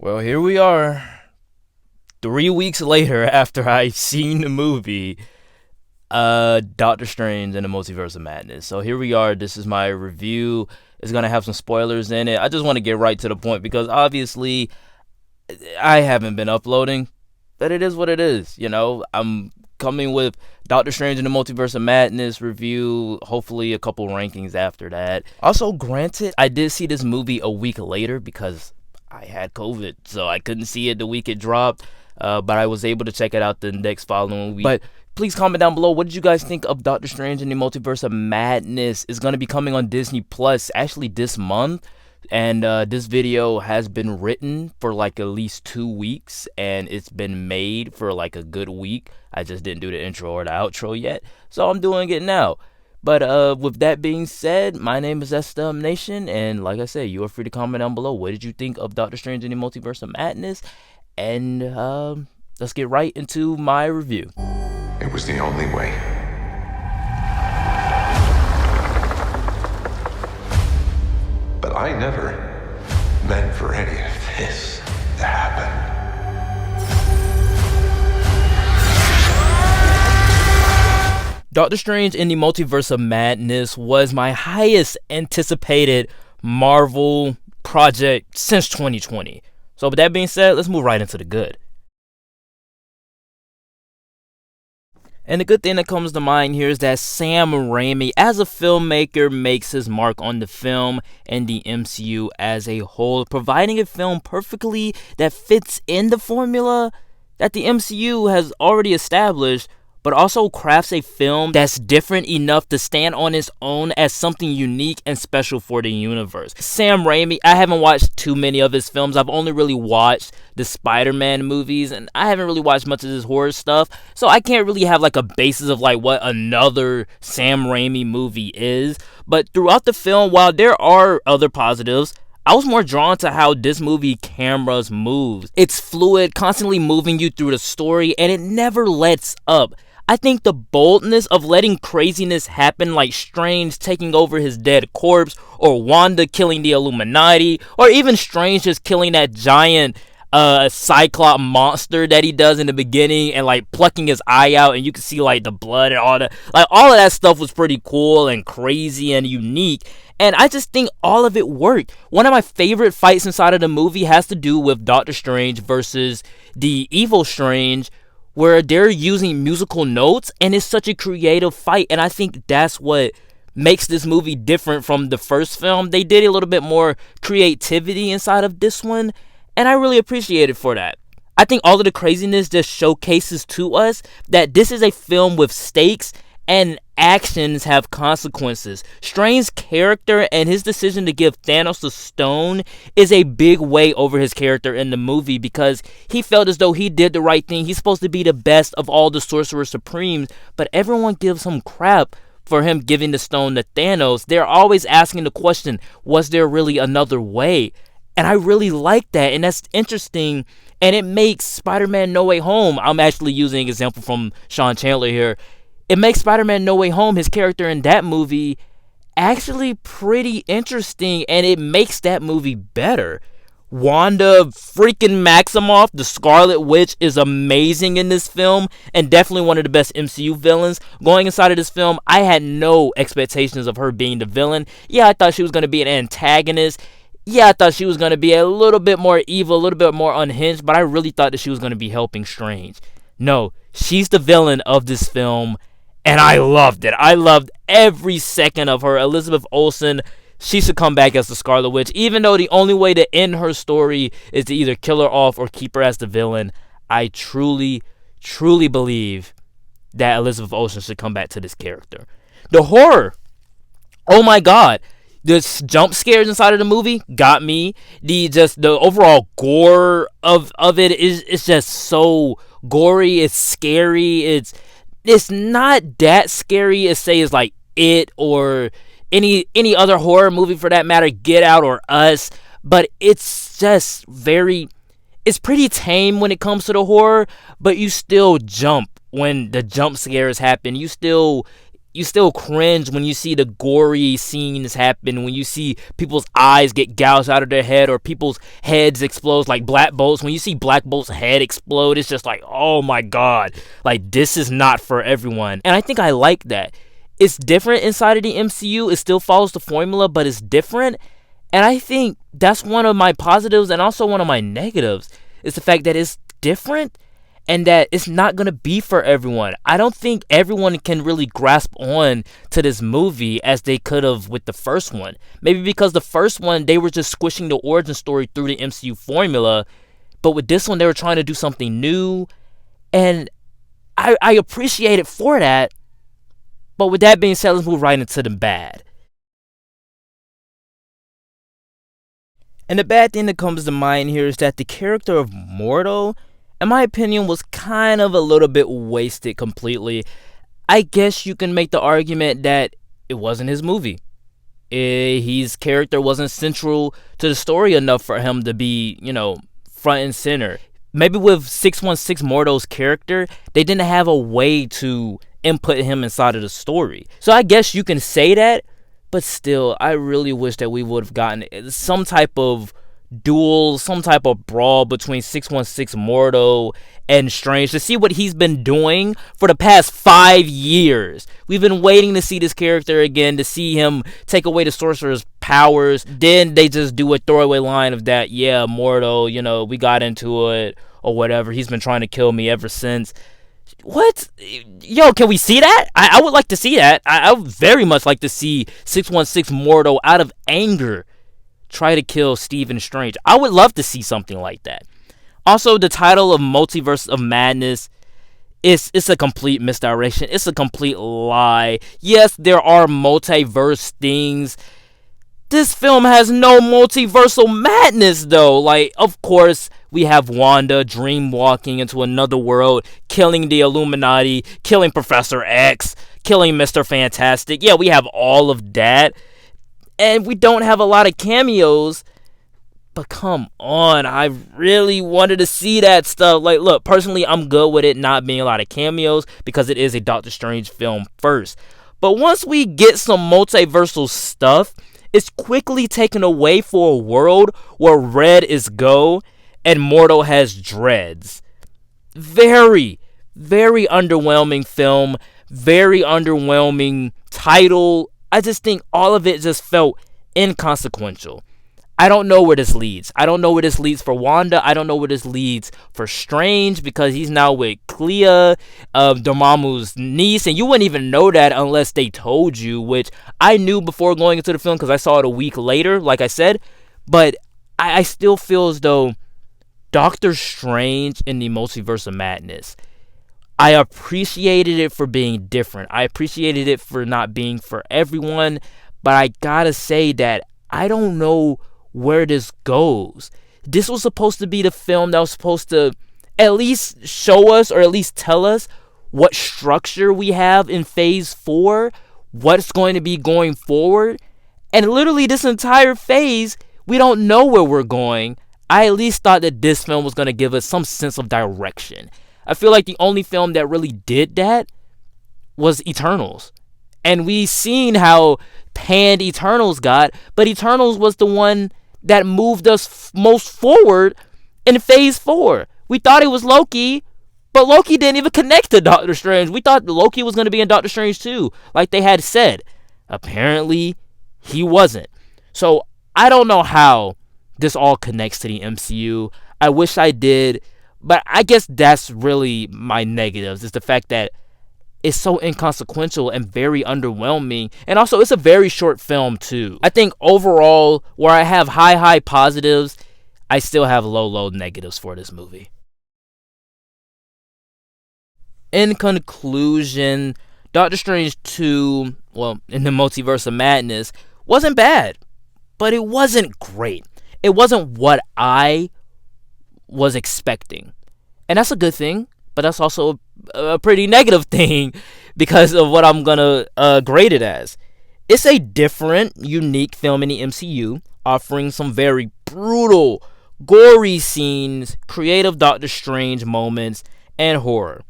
Well, here we are, 3 weeks later after I've seen the movie, Doctor Strange and the Multiverse of Madness. So here we are. This is my review. It's gonna have some spoilers in it. I just want to get right to the point because obviously I haven't been uploading, but it is what it is. I'm coming with Doctor Strange and the Multiverse of Madness review, hopefully a couple rankings after that. Also, granted, I did see this movie a week later because I had COVID, so I couldn't see it the week it dropped, but I was able to check it out the next following week. But please comment down below, what did you guys think of Doctor Strange and the Multiverse of Madness? It's going to be coming on Disney Plus actually this month. And this video has been written for like at least 2 weeks, and it's been made for like a good week. I just didn't do the intro or the outro yet, so I'm doing it now. But with that being said, my name is Nation, and like I said, you are free to comment down below. What did you think of Doctor Strange and the Multiverse of Madness? And let's get right into my review. It was the only way. But I never meant for any of this to happen. Doctor Strange in the Multiverse of Madness was my highest anticipated Marvel project since 2020. So with that being said, let's move right into the good. And the good thing that comes to mind here is that Sam Raimi, as a filmmaker, makes his mark on the film and the MCU as a whole, providing a film perfectly that fits in the formula that the MCU has already established, but also crafts a film that's different enough to stand on its own as something unique and special for the universe. Sam Raimi, I haven't watched too many of his films. I've only really watched the Spider-Man movies, and I haven't really watched much of his horror stuff, so I can't really have like a basis of like what another Sam Raimi movie is. But throughout the film, while there are other positives, I was more drawn to how this movie cameras moves. It's fluid, constantly moving you through the story, and it never lets up. I think the boldness of letting craziness happen, like Strange taking over his dead corpse, or Wanda killing the Illuminati, or even Strange just killing that giant Cyclops monster that he does in the beginning and like plucking his eye out and you can see like the blood and all that. Like all of that stuff was pretty cool and crazy and unique. And I just think all of it worked. One of my favorite fights inside of the movie has to do with Doctor Strange versus the evil Strange, where they're using musical notes, and it's such a creative fight, and I think that's what makes this movie different from the first film. They did a little bit more creativity inside of this one, and I really appreciate it for that. I think all of the craziness just showcases to us that this is a film with stakes, and actions have consequences. Strange's character and his decision to give Thanos the stone is a big weight over his character in the movie because he felt as though he did the right thing. He's supposed to be the best of all the Sorcerer Supremes, but everyone gives him crap for him giving the stone to Thanos. They're always asking the question, was there really another way? And I really like that, and that's interesting, and it makes Spider-Man No Way Home, I'm actually using an example from Sean Chandler here, it makes Spider-Man No Way Home, his character in that movie, actually pretty interesting, and it makes that movie better. Wanda freaking Maximoff, the Scarlet Witch, is amazing in this film, and definitely one of the best MCU villains. Going inside of this film, I had no expectations of her being the villain. Yeah, I thought she was going to be an antagonist. Yeah, I thought she was going to be a little bit more evil, a little bit more unhinged, but I really thought that she was going to be helping Strange. No, she's the villain of this film, and I loved it. I loved every second of her. Elizabeth Olsen, she should come back as the Scarlet Witch. Even though the only way to end her story is to either kill her off or keep her as the villain, I truly, truly believe that Elizabeth Olsen should come back to this character. The horror. Oh my God. The jump scares inside of the movie got me. The overall gore of it is just so gory. It's scary. It's not that scary as say it's like It or any other horror movie for that matter, Get Out or Us, but it's just it's pretty tame when it comes to the horror, but you still jump when the jump scares happen. You still you still cringe when you see the gory scenes happen, when you see people's eyes get gouged out of their head or people's heads explode like Black Bolt's. When you see Black Bolt's head explode, it's just like, oh my god, like this is not for everyone. And I think I like that. It's different inside of the MCU. It still follows the formula, but it's different. And I think that's one of my positives and also one of my negatives is the fact that it's different and that it's not going to be for everyone. I don't think everyone can really grasp on to this movie as they could have with the first one. Maybe because the first one, they were just squishing the origin story through the MCU formula. But with this one, they were trying to do something new. And I appreciate it for that. But with that being said, let's move right into the bad. And the bad thing that comes to mind here is that the character of Mordo, in my opinion, was kind of a little bit wasted completely. I guess you can make the argument that it wasn't his movie. His character wasn't central to the story enough for him to be, front and center. Maybe with 616 Mordo's character, they didn't have a way to input him inside of the story. So I guess you can say that, but still, I really wish that we would have gotten some type of duel, some type of brawl between 616 Mordo and Strange to see what he's been doing for the past 5 years. We've been waiting to see this character again, to see him take away the Sorcerer's powers. Then they just do a throwaway line of that, yeah, Mordo, we got into it or whatever. He's been trying to kill me ever since. What? Yo, can we see that? I would like to see that. I would very much like to see 616 Mordo out of anger try to kill Stephen Strange. I would love to see something like that. Also, the title of Multiverse of Madness it's a complete misdirection. It's a complete lie. Yes, there are multiverse things. This film has no multiversal madness, though. Like, of course, we have Wanda dreamwalking into another world, killing the Illuminati, killing Professor X, killing Mr. Fantastic. Yeah, we have all of that. And we don't have a lot of cameos. But come on, I really wanted to see that stuff. Like, look, personally, I'm good with it not being a lot of cameos because it is a Doctor Strange film first. But once we get some multiversal stuff, it's quickly taken away for a world where Red is Go and Mordo has dreads. Very, very underwhelming film. Very underwhelming title. I just think all of it just felt inconsequential. I don't know where this leads. I don't know where this leads for Wanda. I don't know where this leads for Strange because he's now with Clea, Dormammu's niece, and you wouldn't even know that unless they told you, which I knew before going into the film because I saw it a week later, like I said. But I still feel as though Doctor Strange in the Multiverse of Madness, I appreciated it for being different. I appreciated it for not being for everyone, but I gotta say that I don't know where this goes. This was supposed to be the film that was supposed to at least show us or at least tell us what structure we have in phase 4, what's going to be going forward. And literally this entire phase, we don't know where we're going. I at least thought that this film was going to give us some sense of direction. I feel like the only film that really did that was Eternals. And we seen how panned Eternals got, but Eternals was the one that moved us most forward in phase 4. We thought it was Loki, but Loki didn't even connect to Doctor Strange. We thought Loki was going to be in Doctor Strange 2, like they had said. Apparently, he wasn't. So, I don't know how this all connects to the MCU. I wish I did, but I guess that's really my negatives, is the fact that it's so inconsequential and very underwhelming. And also, it's a very short film, too. I think overall, where I have high positives, I still have low negatives for this movie. In conclusion, Doctor Strange 2, well, in the Multiverse of Madness, wasn't bad, but it wasn't great. It wasn't what I was expecting. And that's a good thing, but that's also a pretty negative thing because of what I'm gonna grade it as. It's a different, unique film in the MCU, offering some very brutal, gory scenes, creative Doctor Strange moments, and horror.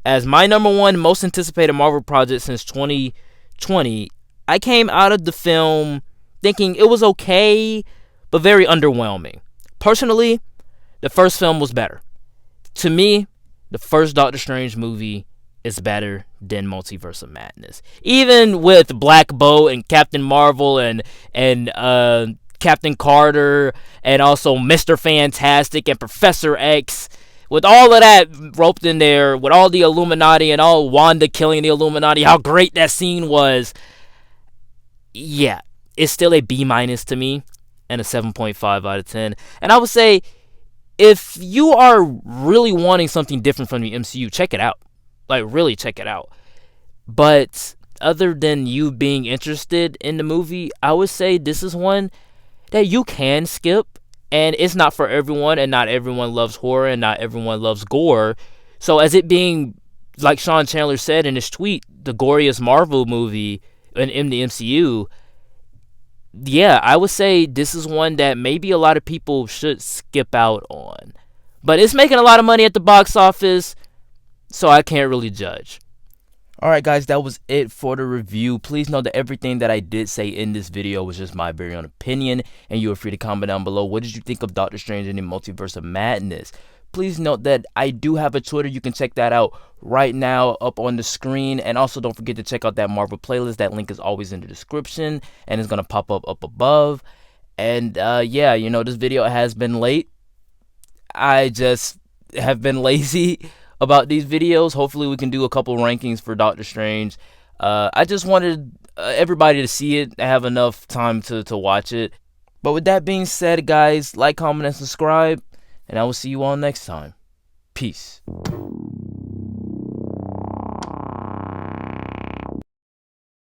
As my number one most anticipated Marvel project since 2020, I came out of the film thinking it was okay, but very underwhelming. Personally, the first film was better. To me, the first Doctor Strange movie is better than Multiverse of Madness. Even with Black Bolt and Captain Marvel and Captain Carter and also Mr. Fantastic and Professor X, with all of that roped in there, with all the Illuminati and all Wanda killing the Illuminati, how great that scene was. Yeah, it's still a B minus to me and a 7.5 out of 10. And I would say, if you are really wanting something different from the MCU, check it out. Like, really check it out. But other than you being interested in the movie, I would say this is one that you can skip. And it's not for everyone, and not everyone loves horror, and not everyone loves gore. So as it being, like Sean Chandler said in his tweet, the goriest Marvel movie in the MCU, yeah, I would say this is one that maybe a lot of people should skip out on. But it's making a lot of money at the box office, so I can't really judge. Alright guys, that was it for the review. Please note that everything that I did say in this video was just my very own opinion, and you are free to comment down below. What did you think of Doctor Strange in the Multiverse of Madness? Please note that I do have a Twitter. You can check that out right now up on the screen. And also don't forget to check out that Marvel playlist. That link is always in the description and it's going to pop up above. And yeah, you know, this video has been late. I just have been lazy about these videos. Hopefully we can do a couple rankings for Doctor Strange. I just wanted everybody to see it, have enough time to watch it. But with that being said, guys, like, comment, and subscribe, and I will see you all next time. Peace.